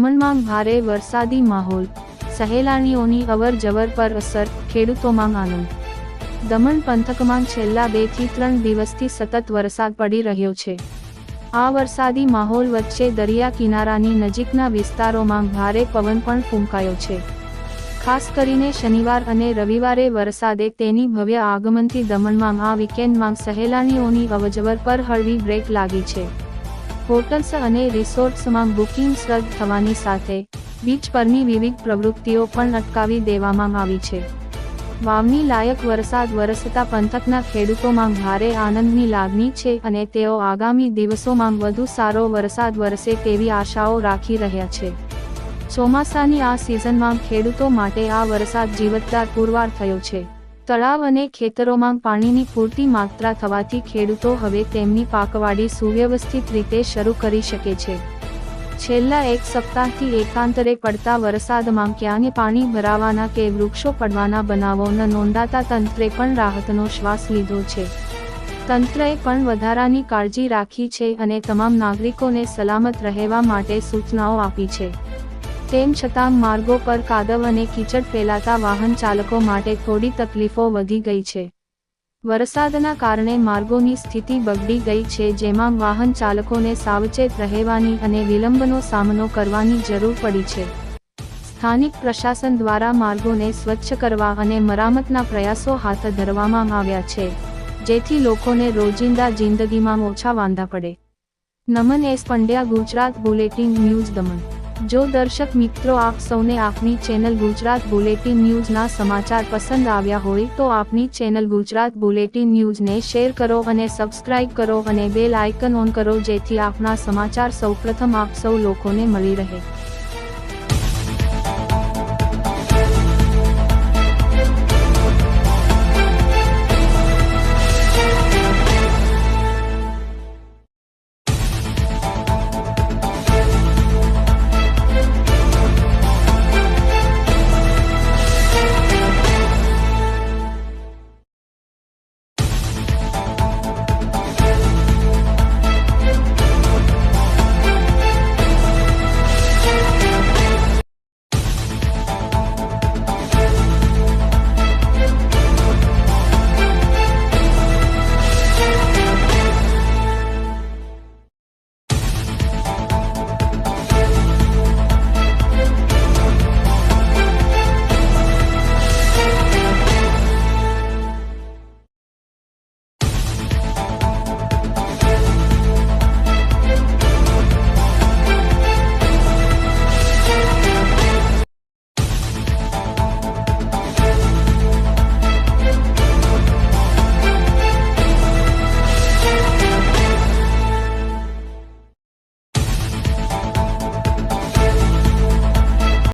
દમણમાં ભારે વરસાદી માહોલ, સહેલાણીઓની અવરજવર પર અસર, ખેડૂતોમાં આનંદ। દમણ પંથકમાં છેલ્લા 2 થી 3 દિવસથી સતત વરસાદ પડી રહ્યો છે। આ વરસાદી માહોલ વચ્ચે દરિયા કિનારાની નજીકના વિસ્તારોમાં ભારે પવન પણ ફૂંકાયો છે। ખાસ કરીને શનિવાર અને રવિવારે વરસાદે તેની ભવ્ય આગમનથી દમણમાં આ વીકેન્ડમાં સહેલાણીઓની અવરજવર પર હળવી બ્રેક લાગી છે। હોટલ્સ અને રિસોર્ટ્સમાં બુકિંગ્સ રદ થવાની સાથે બીચ પરની વિવિધ પ્રવૃત્તિઓ પણ અટકાવી દેવામાં આવી છે। વાવણી લાયક વરસાદ વરસતા પંથકના ખેડૂતોમાં ભારે આનંદની લાગણી છે અને તેઓ આગામી દિવસોમાં વધુ સારો વરસાદ વરસે તેવી આશાઓ રાખી રહ્યા છે। ચોમાસાની આ સિઝનમાં ખેડૂતો માટે આ વરસાદ જીવતદાર પુરવાર થયો છે। તળાવ અને ખેતરોમાં પાણીની પૂરતી માત્રા થવાથી ખેડૂતો હવે તેમની પાકવાડી સુવ્યવસ્થિત રીતે શરૂ કરી શકે છે। છેલ્લા 1 સપ્તાહથી એકાંતરે પડતા વરસાદમાં ક્યાંય પાણી ભરાવાના કે વૃક્ષો પડવાના બનાવો ન નોંધાતા તંત્રે પણ રાહતનો શ્વાસ લીધો છે। તંત્રએ પણ વધારાની કાળજી રાખી છે અને તમામ નાગરિકોને સલામત રહેવા માટે સૂચનાઓ આપી છે। તેમ છતાં માર્ગો પર કાદવ અને કીચડ ફેલાતા વાહન ચાલકો માટે થોડી તકલીફો વધી ગઈ છે। વરસાદના કારણે માર્ગોની સ્થિતિ બગડી ગઈ છે, જેમાં વાહન ચાલકોને સાવચેત રહેવાની અને વિલંબનો સામનો કરવાની જરૂર પડી છે। સ્થાનિક પ્રશાસન દ્વારા માર્ગોને સ્વચ્છ કરવા અને મરામતના પ્રયાસો હાથ ધરવામાં આવ્યા છે, જેથી લોકોને રોજિંદા જિંદગીમાં ઓછા વાંધા પડે। નમન S Pandya, Gujarat bulletin news, Daman. જો દર્શક મિત્રો આપ સૌને આપની ચેનલ ગુજરાત બુલેટિન ન્યૂઝના સમાચાર પસંદ આવ્યા હોય તો આપની ચેનલ ગુજરાત બુલેટિન ન્યૂઝને શેર કરો અને સબસ્ક્રાઇબ કરો અને બેલ આઇકન ઓન કરો, જેથી આપના સમાચાર સૌપ્રથમ આપ સૌ લોકોને મળી રહે।